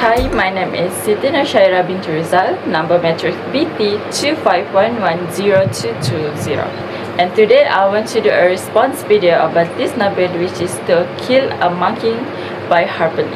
Hi, my name is Siti Nashaira bint Rizal, number matric BT251102220. And today I want to do a response video about this novel, which is To Kill a Mockingbird by Harper.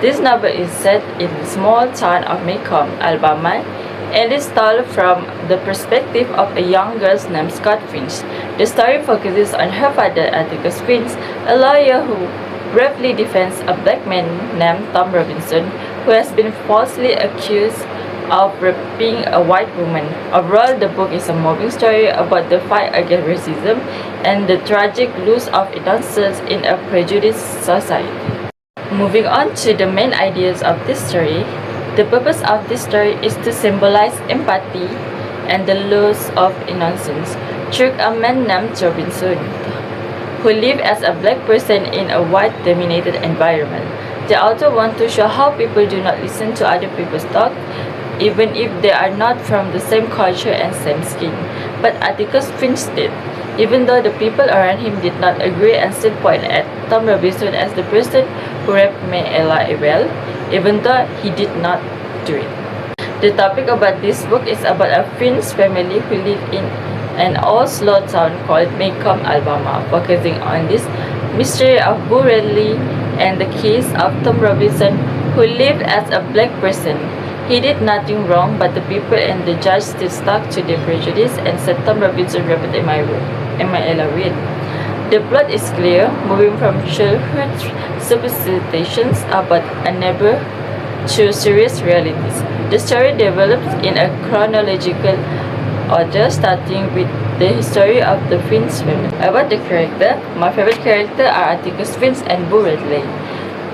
This novel is set in the small town of Macomb, Alabama, and is told from the perspective of a young girl named Scott Finch. The story focuses on her father, Atticus Finch, a lawyer who bravely defends a black man named Tom Robinson, who has been falsely accused of raping a white woman. Overall, the book is a moving story about the fight against racism and the tragic loss of innocence in a prejudiced society. Moving on to the main ideas of this story, the purpose of this story is to symbolize empathy and the loss of innocence through a man named Robinson, who lived as a black person in a white-dominated environment. The author wants to show how people do not listen to other people's talk, even if they are not from the same culture and same skin. But Atticus Finch did, even though the people around him did not agree and still point at Tom Robinson as the person who raped Mayella Ewell, even though he did not do it. The topic about this book is about a Finch family who live in an old slow town called Macomb, Alabama, focusing on this mystery of Boo Radley and the case of Tom Robinson, who lived as a black person. He did nothing wrong, but the people and the judge still stuck to their prejudice and said Tom Robinson raped Mayella Ewell. The plot is clear, moving from childhood superstitions about a neighbor to serious realities. The story develops in a chronological order, starting with the history of the Finch family. About the character, my favorite character are Atticus Finch and Boo Radley.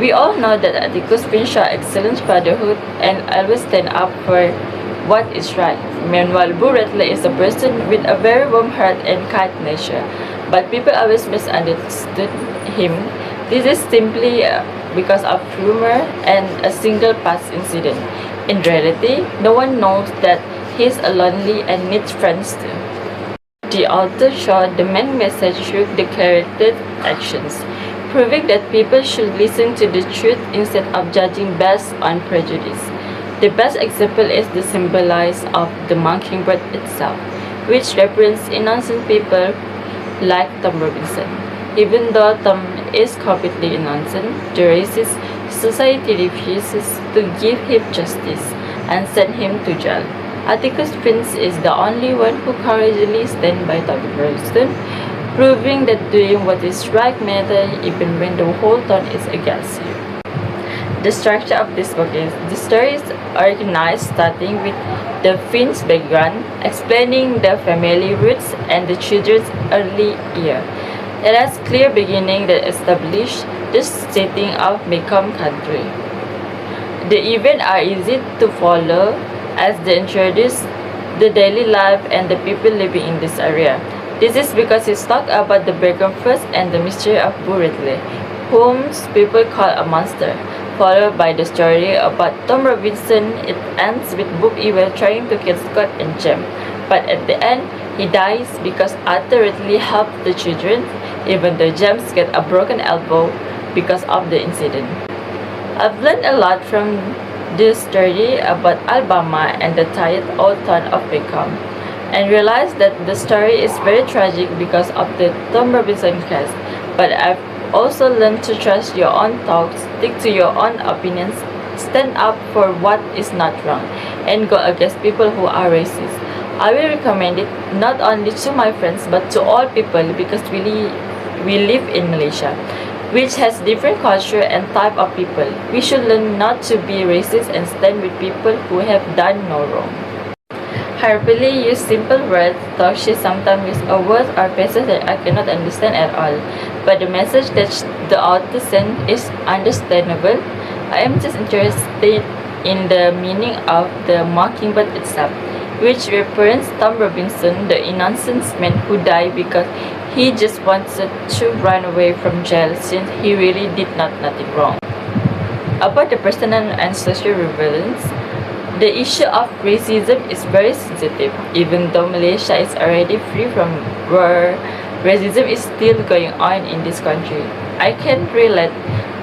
We all know that Atticus Finch shows excellent fatherhood and always stand up for what is right. Meanwhile, Boo Radley is a person with a very warm heart and kind nature, but people always misunderstood him. This is simply because of rumor and a single past incident. In reality, no one knows that he's a lonely and needs friends too. The author showed the main message through the character's actions, proving that people should listen to the truth instead of judging based on prejudice. The best example is the symbolize of the Mockingbird itself, which represents innocent people like Tom Robinson. Even though Tom is completely innocent, the racist society refuses to give him justice and send him to jail. Atticus Finch is the only one who courageously stands by Tom Robinson, proving that doing what is right matters even when the whole town is against you. The structure of this book is, the story is organized starting with the Finch background, explaining the family roots and the children's early year. It has clear beginning that establish the setting of Macomb country. The events are easy to follow as they introduce the daily life and the people living in this area. This is because it's talk about the background first and the mystery of Boo Radley, whom people call a monster, followed by the story about Tom Robinson. It ends with Boo Ewell trying to kill Scott and Jem, but at the end, he dies because Arthur Radley helped the children, even though James gets a broken elbow because of the incident. I've learned a lot from this story about Alabama and the tired old town of Macomb, and realized that the story is very tragic because of the Tom Robinson case. But I've also learned to trust your own thoughts, stick to your own opinions, stand up for what is not wrong, and go against people who are racist. I will recommend it not only to my friends but to all people because we live in Malaysia, which has different culture and type of people. We should learn not to be racist and stand with people who have done no wrong. Harper uses simple words, though she sometimes uses a word or passage that I cannot understand at all. But the message that the author sent is understandable. I am just interested in the meaning of the Mockingbird itself, which represents Tom Robinson, the innocent man who died because he just wanted to run away from jail since he really did nothing wrong. About the personal and social relevance, the issue of racism is very sensitive. Even though Malaysia is already free from war, racism is still going on in this country. I can relate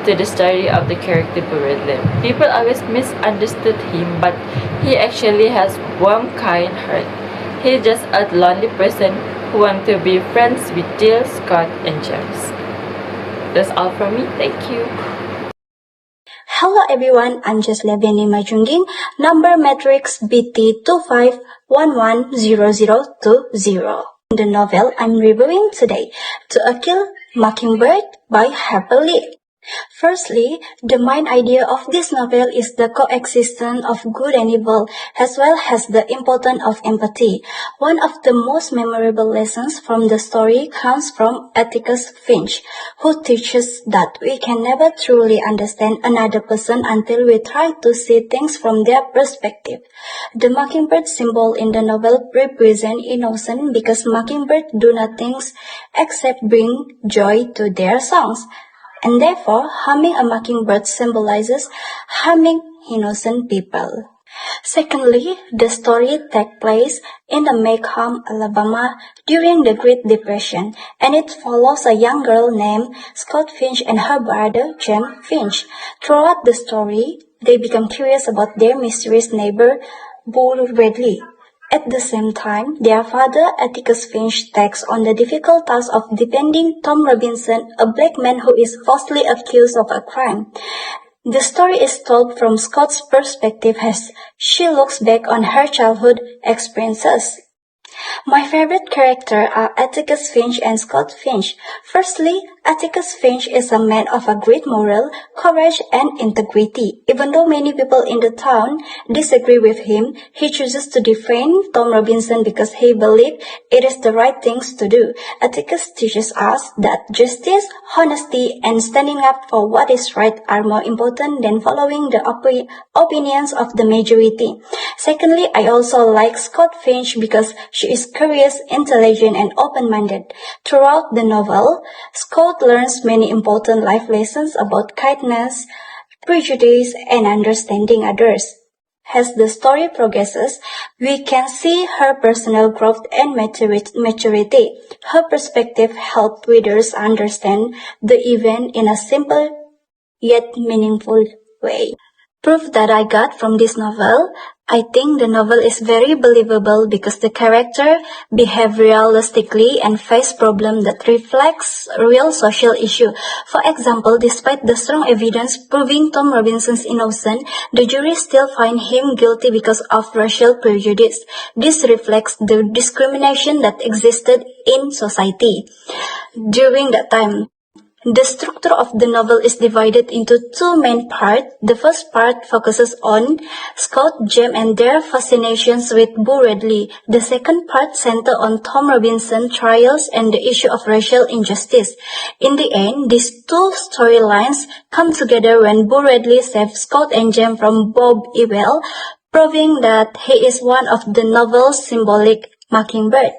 to the story of the character Bradley. People always misunderstood him, but he actually has warm, kind heart. He's just a lonely person who wants to be friends with Jill, Scott, and James. That's all from me. Thank you. Hello everyone, I'm just Leviani Majunging, number matrix BT25110020. The novel I'm reviewing today, To Kill Mockingbird by Harper. Firstly, the main idea of this novel is the coexistence of good and evil, as well as the importance of empathy. One of the most memorable lessons from the story comes from Atticus Finch, who teaches that we can never truly understand another person until we try to see things from their perspective. The mockingbird symbol in the novel represents innocence because mockingbirds do nothing except bring joy to their songs. And therefore, harming a mockingbird symbolizes harming innocent people. Secondly, the story takes place in the Macomb, Alabama during the Great Depression, and it follows a young girl named Scott Finch and her brother James Finch. Throughout the story, they become curious about their mysterious neighbor, Bull Redley. At the same time, their father, Atticus Finch, takes on the difficult task of defending Tom Robinson, a black man who is falsely accused of a crime. The story is told from Scott's perspective as she looks back on her childhood experiences. My favorite characters are Atticus Finch and Scott Finch. Firstly, Atticus Finch is a man of a great moral, courage, and integrity. Even though many people in the town disagree with him, he chooses to defend Tom Robinson because he believes it is the right things to do. Atticus teaches us that justice, honesty, and standing up for what is right are more important than following the opinions of the majority. Secondly, I also like Scott Finch because she is curious, intelligent, and open-minded. Throughout the novel, Scott learns many important life lessons about kindness, prejudice, and understanding others. As the story progresses, we can see her personal growth and maturity. Her perspective helps readers understand the event in a simple yet meaningful way. Proof that I got from this novel, I think the novel is very believable because the character behave realistically and face problems that reflects real social issue. For example, despite the strong evidence proving Tom Robinson's innocent, the jury still find him guilty because of racial prejudice. This reflects the discrimination that existed in society during that time. The structure of the novel is divided into two main parts. The first part focuses on Scott, James, and their fascinations with Boo Radley. The second part centers on Tom Robinson's trials and the issue of racial injustice. In the end, these two storylines come together when Boo Radley saves Scott and James from Bob Ewell, proving that he is one of the novel's symbolic mockingbird.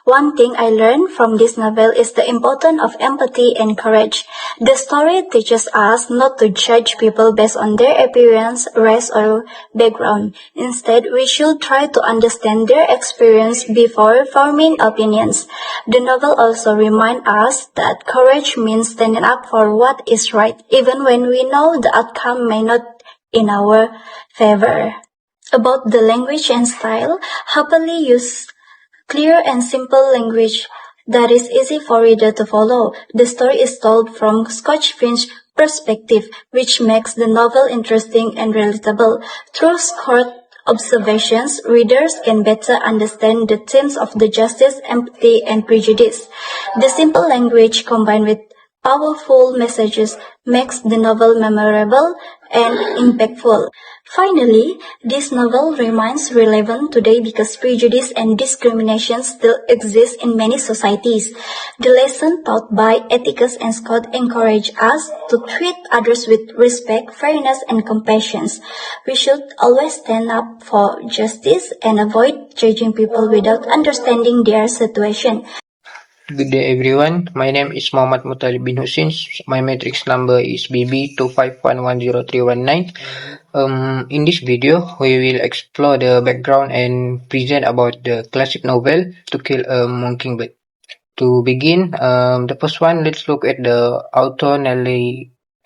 One thing I learned from this novel is the importance of empathy and courage. The story teaches us not to judge people based on their appearance, race, or background. Instead, we should try to understand their experience before forming opinions. The novel also reminds us that courage means standing up for what is right, even when we know the outcome may not in our favor. About the language and style, Harper used clear and simple language that is easy for reader to follow. The story is told from Scott Finch's perspective, which makes the novel interesting and relatable. Through Scott's observations, readers can better understand the themes of the justice, empathy, and prejudice. The simple language combined with powerful messages makes the novel memorable and impactful. Finally, this novel remains relevant today because prejudice and discrimination still exist in many societies. The lesson taught by Atticus and Scott encourage us to treat others with respect, fairness, and compassion. We should always stand up for justice and avoid judging people without understanding their situation. Good day everyone, my name is Muhammad Mutalib bin Hussein. My matrix number is BB25110319. In this video, we will explore the background and present about the classic novel To Kill a Mockingbird. To begin, the first one, let's look at the author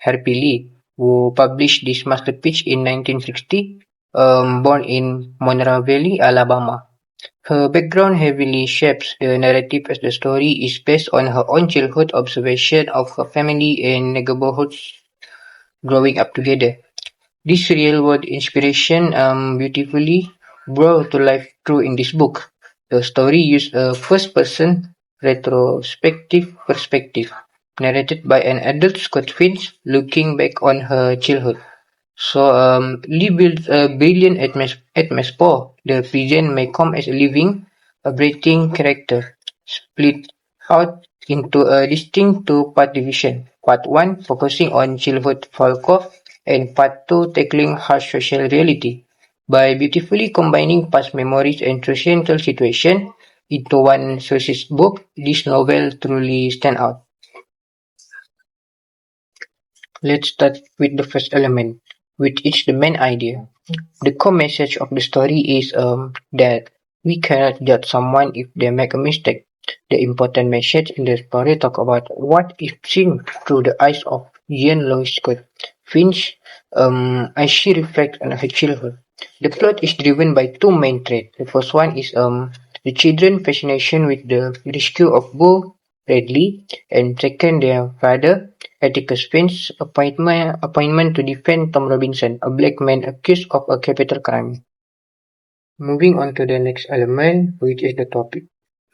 Harper Lee, who published this masterpiece in 1960, born in Monroe, Alabama. Her background heavily shapes the narrative as the story is based on her own childhood observation of her family and neighborhoods growing up together. This real-world inspiration beautifully brought to life through in this book. The story used a first-person retrospective perspective, narrated by an adult Scott Finch looking back on her childhood. So Lee built a brilliant atmosphere. The present may come as a living, a breathing character, split out into a distinct two-part division. Part 1 focusing on childhood folklore and Part 2 tackling harsh social reality. By beautifully combining past memories and societal situations into one cohesive book, this novel truly stands out. Let's start with the first element, which is the main idea. The core message of the story is that we cannot judge someone if they make a mistake. The important message in the story talk about what is seen through the eyes of Jean Louis Scott Finch as she reflects on her childhood. The plot is driven by two main threads. The first one is the children's fascination with the rescue of Bo Radley, and second their father, Atticus Finch's appointment to defend Tom Robinson, a black man accused of a capital crime. Moving on to the next element, which is the topic.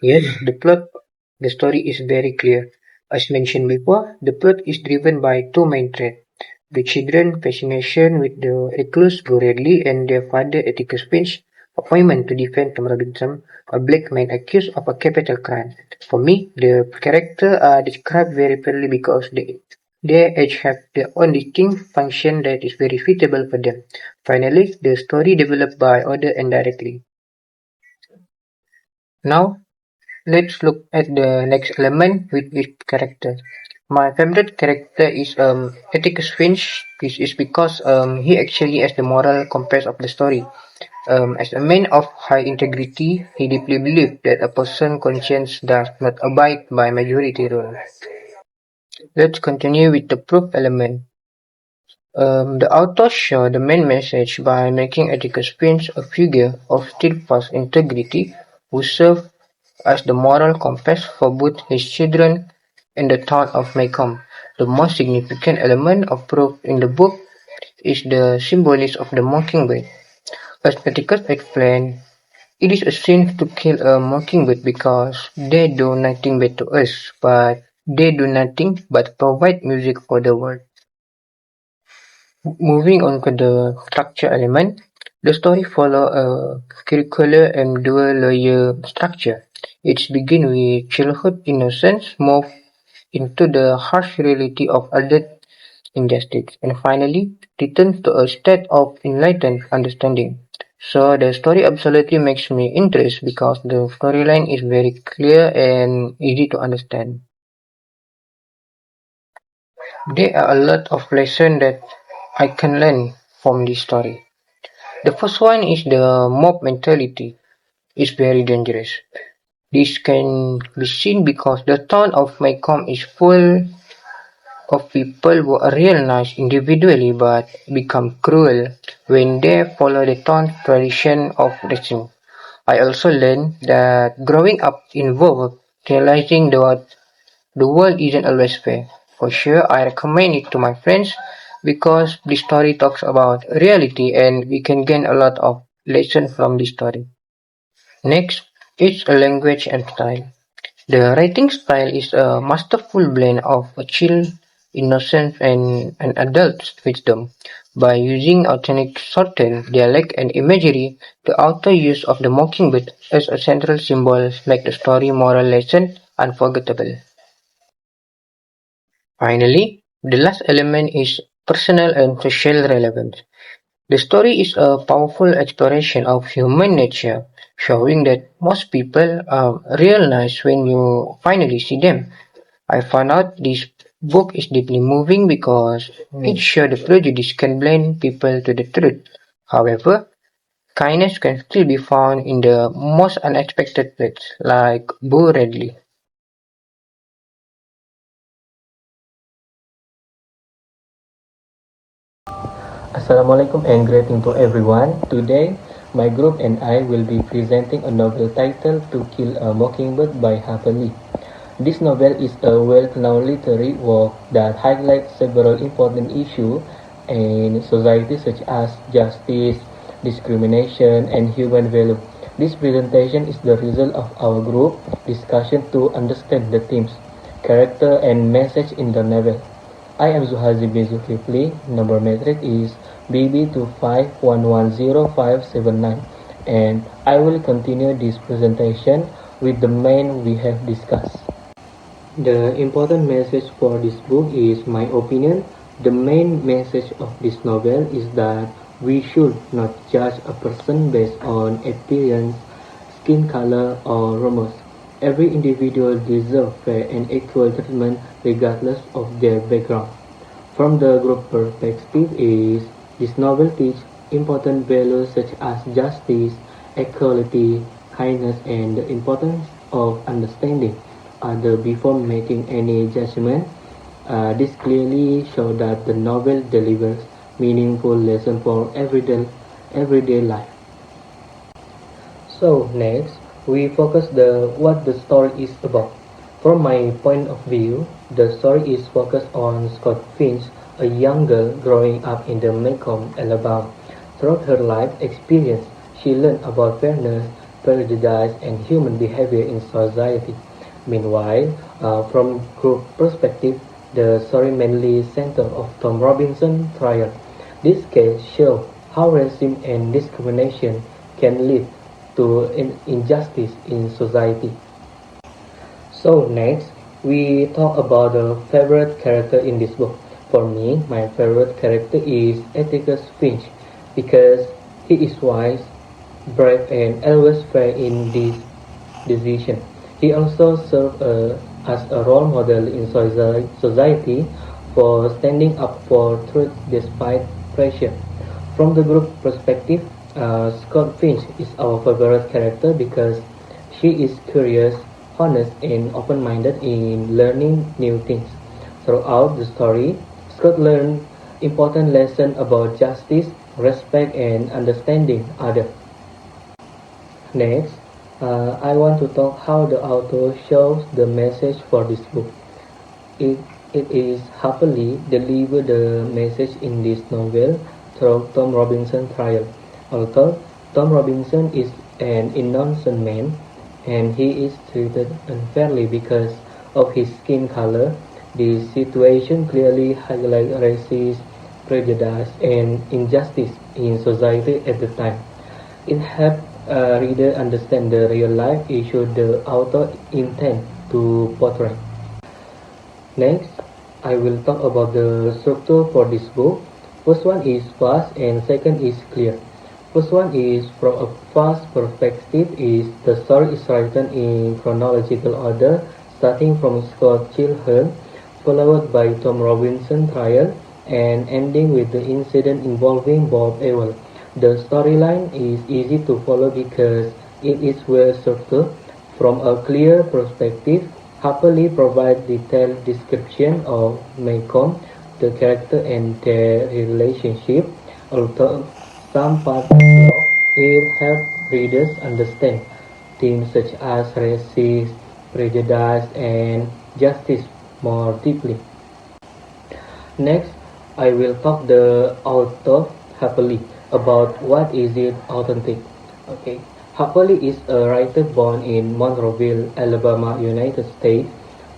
Yes, the story is very clear. As mentioned before, the plot is driven by two main threads. The children's fascination with the recluse Bo Radley and their father Atticus Finch's appointment to defend Tom Robinson, a black man accused of a capital crime. For me, the characters are described very fairly because they each have their own distinct function that is very suitable for them. Finally, the story developed by author indirectly. Now, let's look at the next element with each character. My favorite character is Atticus Finch. This is because he actually has the moral compass of the story. As a man of high integrity, he deeply believed that a person's conscience does not abide by majority rule. Let's continue with the proof element. The author showed the main message by making Atticus Finch a figure of steadfast integrity who served as the moral compass for both his children and the town of Macomb. The most significant element of proof in the book is the symbolism of the mockingbird. As Atticus explained, it is a sin to kill a mockingbird because they do nothing bad to us, but they do nothing but provide music for the world. Moving on to the structure element, the story follows a curricular and dual-layer structure. It begins with childhood innocence, moves into the harsh reality of adult injustice, and finally returns to a state of enlightened understanding. So the story absolutely makes me interested because the storyline is very clear and easy to understand. There are a lot of lessons that I can learn from this story. The first one is the mob mentality is very dangerous. This can be seen because the town of Macomb is full of people who are real nice individually but become cruel when they follow the town's tradition of racing. I also learned that growing up involved realizing the world isn't always fair. For sure, I recommend it to my friends because the story talks about reality and we can gain a lot of lessons from this story. Next is a language and style. The writing style is a masterful blend of a chill innocence and an adult wisdom. By using authentic Southern dialect and imagery, the author use of the mockingbird as a central symbol make the story moral lesson unforgettable. Finally, the last element is personal and social relevance. The story is a powerful exploration of human nature, showing that most people are real nice when you finally see them. I found out this book is deeply moving because it shows the prejudice can blind people to the truth. However, kindness can still be found in the most unexpected places, like Bo Radley. Assalamualaikum and greeting to everyone. Today, my group and I will be presenting a novel titled To Kill a Mockingbird by Harper. This novel is a well-known literary work that highlights several important issues in society such as justice, discrimination, and human value. This presentation is the result of our group discussion to understand the themes, character, and message in the novel. I am Zuhazi Bezukifli. Number metric is BB25110579, and I will continue this presentation with the main we have discussed. The important message for this book is my opinion. The main message of this novel is that we should not judge a person based on appearance, skin color, or rumors. Every individual deserves fair and equal treatment regardless of their background. From the group perspective this novel teaches important values such as justice, equality, kindness, and the importance of understanding others before making any judgment. This clearly shows that the novel delivers meaningful lessons for everyday life. So next, we focus the what the story is about. From my point of view, the story is focused on Scott Finch, a young girl growing up in the Macomb, Alabama. Throughout her life experience, she learned about fairness, prejudice, and human behavior in society. Meanwhile, from group perspective, the story mainly centers on Tom Robinson's trial. This case shows how racism and discrimination can lead to injustice in society. So next, we talk about the favorite character in this book. For me, my favorite character is Atticus Finch because he is wise, brave, and always fair in this decision. He also serves as a role model in society for standing up for truth despite pressure. From the group perspective, Scott Finch is our favorite character because she is curious, honest, and open-minded in learning new things. Throughout the story, Scott learned important lessons about justice, respect, and understanding others. Next, I want to talk how the author shows the message for this book. It, it is happily delivered the message in this novel through Tom Robinson's trial. Although Tom Robinson is an innocent man and he is treated unfairly because of his skin color, the situation clearly highlights racism, prejudice, and injustice in society at the time. It helps reader understand the real-life issue the author intends to portray. Next, I will talk about the structure for this book. First one is fast and second is clear. First one is from a fast perspective is the story is written in chronological order starting from Scott Chilhern, followed by Tom Robinson trial and ending with the incident involving Bob Ewell. The storyline is easy to follow because it is well structured. From a clear perspective, Harper Lee provides detailed description of Macomb, the character and their relationship. Although some parts are slow, it helps readers understand themes such as racism, prejudice, and justice more deeply. Next, I will talk the author happily about what is it authentic. Okay, Happily is a writer born in Monroeville, Alabama, United States.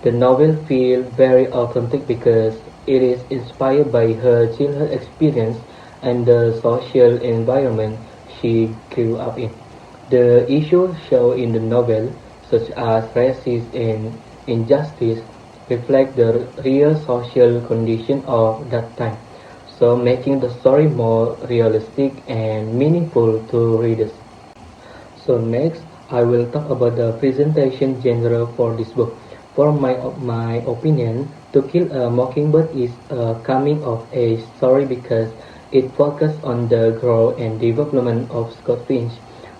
The novel feels very authentic because it is inspired by her childhood experience and the social environment she grew up in. The issues shown in the novel, such as racism and injustice, reflect the real social condition of that time, so making the story more realistic and meaningful to readers. So next, I will talk about the presentation genre for this book. For my opinion, To Kill a Mockingbird is a coming of age story because it focuses on the growth and development of Scott Finch,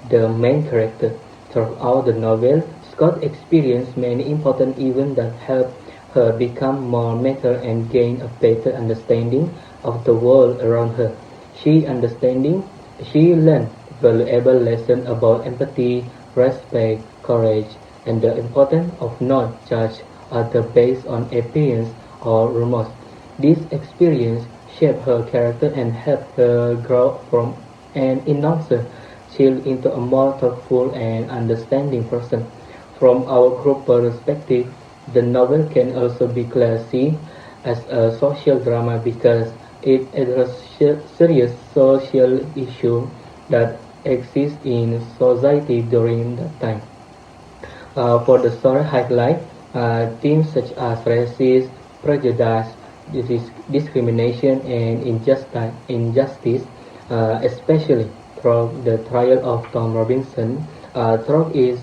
the main character. Throughout the novel, Scott experienced many important events that helped her become more mature and gain a better understanding of the world around her. She understanding she learned valuable lessons about empathy, respect, courage, and the importance of not judge others based on appearance or rumors. This experience shaped her character and helped her grow from an innocent child into a more thoughtful and understanding person. From our group perspective, the novel can also be classified as a social drama because it addresses serious social issues that exist in society during that time. For the story highlight themes such as racism, prejudice, discrimination, and injustice, especially through the trial of Tom Robinson. Through his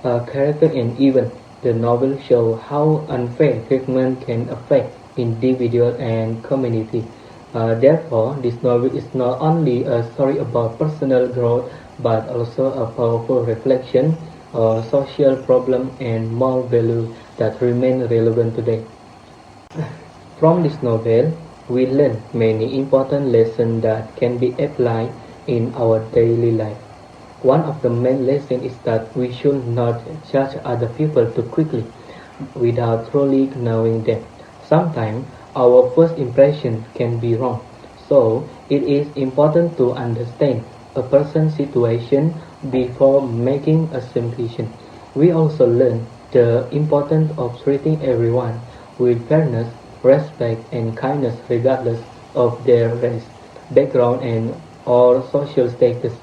character and event, the novel shows how unfair treatment can affect individual and community. Therefore, this novel is not only a story about personal growth but also a powerful reflection of social problems and moral values that remain relevant today. From this novel, we learn many important lessons that can be applied in our daily life. One of the main lessons is that we should not judge other people too quickly without truly knowing them. Sometimes our first impression can be wrong, so it is important to understand a person's situation before making assumptions. We also learn the importance of treating everyone with fairness, respect, and kindness regardless of their race, background, and or social status.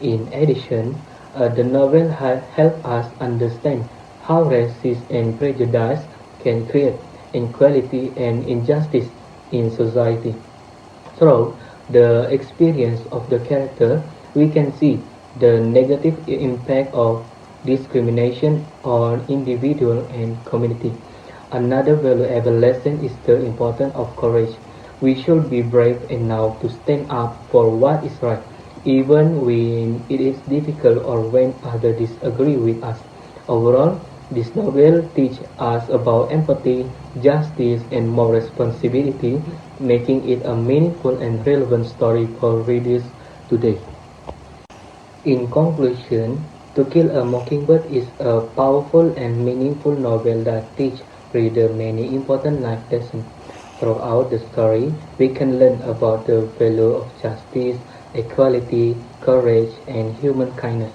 In addition, the novel helps us understand how racism and prejudice can create inequality and injustice in society. Through the experience of the character, we can see the negative impact of discrimination on individual and community. Another valuable lesson is the importance of courage. We should be brave enough to stand up for what is right, even when it is difficult or when others disagree with us. Overall, this novel teaches us about empathy, justice, and more responsibility, making it a meaningful and relevant story for readers today. In conclusion, To Kill a Mockingbird is a powerful and meaningful novel that teaches readers many important life lessons. Throughout the story, we can learn about the value of justice, equality, courage, and human kindness.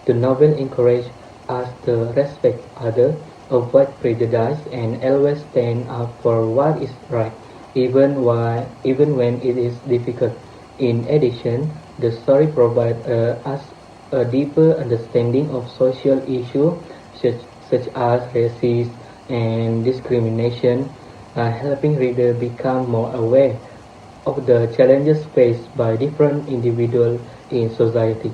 The novel encourages us to respect others, avoid prejudice, and always stand up for what is right, even when it is difficult. In addition, the story provides us a deeper understanding of social issues such as racism and discrimination, helping readers become more aware of the challenges faced by different individuals in society.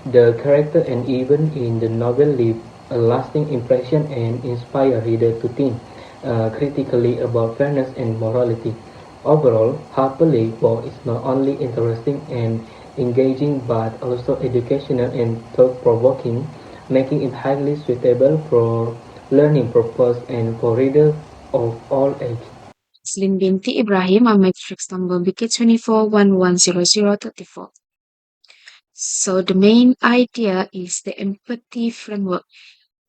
The character and event in the novel leave a lasting impression and inspire readers to think critically about fairness and morality. Overall, Harper Lee book is not only interesting and engaging but also educational and thought-provoking, making it highly suitable for learning purpose and for readers of all ages. Slim binti Ibrahim on matrix number BK24110034. So the main idea is the empathy framework,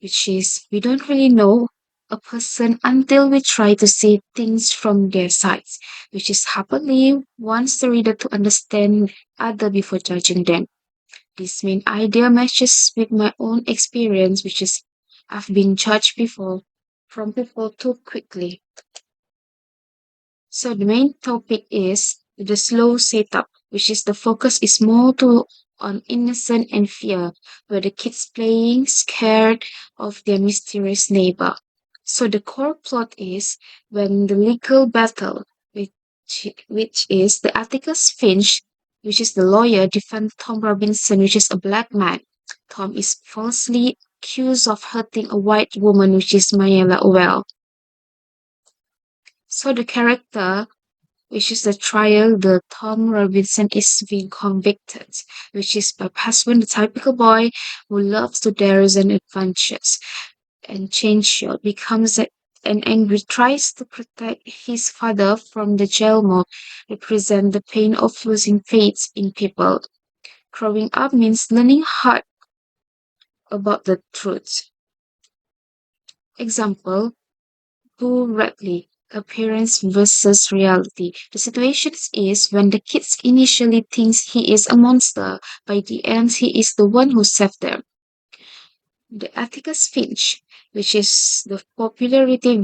which is we don't really know a person until we try to see things from their sides, which is happily wants the reader to understand other before judging them. This main idea matches with my own experience, which is I've been judged before from people too quickly. So the main topic is the slow setup, which is the focus is more on innocent and fear, where the kids playing scared of their mysterious neighbor. So the core plot is when the legal battle, which is the Atticus Finch, which is the lawyer, defends Tom Robinson, which is a black man. Tom is falsely accused of hurting a white woman, which is Mayela Owell. So the character, which is the trial, the Tom Robinson is being convicted, which is by husband, the typical boy who loves to dares and adventures and change short becomes and angry tries to protect his father from the jail mob, represent the pain of losing faith in people. Growing up means learning hard about the truth. Example, Boo Radley, appearance versus reality. The situation is when the kid initially thinks he is a monster, by the end he is the one who saved them. The Atticus Finch, which is the popularity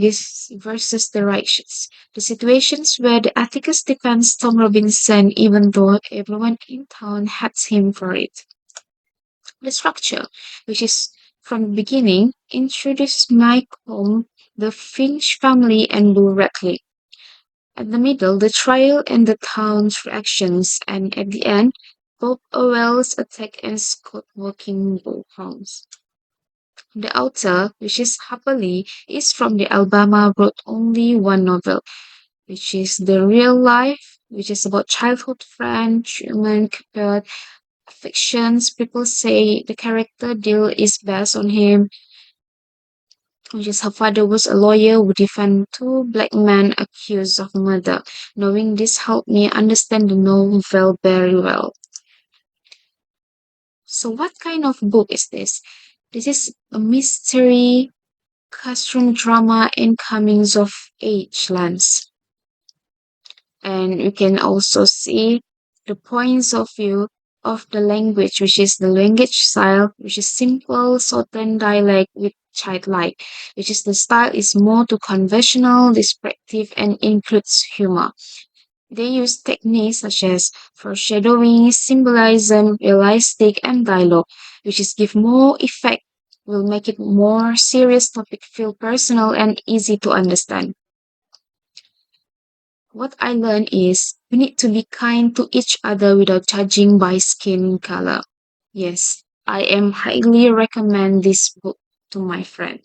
versus the righteous. The situations where the Atticus defends Tom Robinson even though everyone in town hates him for it. The structure, which is from the beginning, introduces Mike Holm, the Finch family, and Lou Radcliffe. At the middle, the trial and the town's reactions, and at the end, Bob Owell's attack and Scott walking homes. The author, which is Harper Lee, is from the Alabama, wrote only one novel, which is The Real Life, which is about childhood friend Truman Capote. Fictions, people say the character deal is based on him, which is her father was a lawyer who defended two black men accused of murder. Knowing this helped me understand the novel very well. So what kind of book is this? This is a mystery, classroom drama, and comings of age lens. And you can also see the points of view of the language, which is the language style, which is simple, southern dialect with childlike, which is the style is more to conventional, descriptive, and includes humor. They use techniques such as foreshadowing, symbolism, realistic, and dialogue, which is give more effect, will make it more serious topic feel personal and easy to understand. What I learned is we need to be kind to each other without judging by skin color. Yes, I am highly recommend this book to my friend.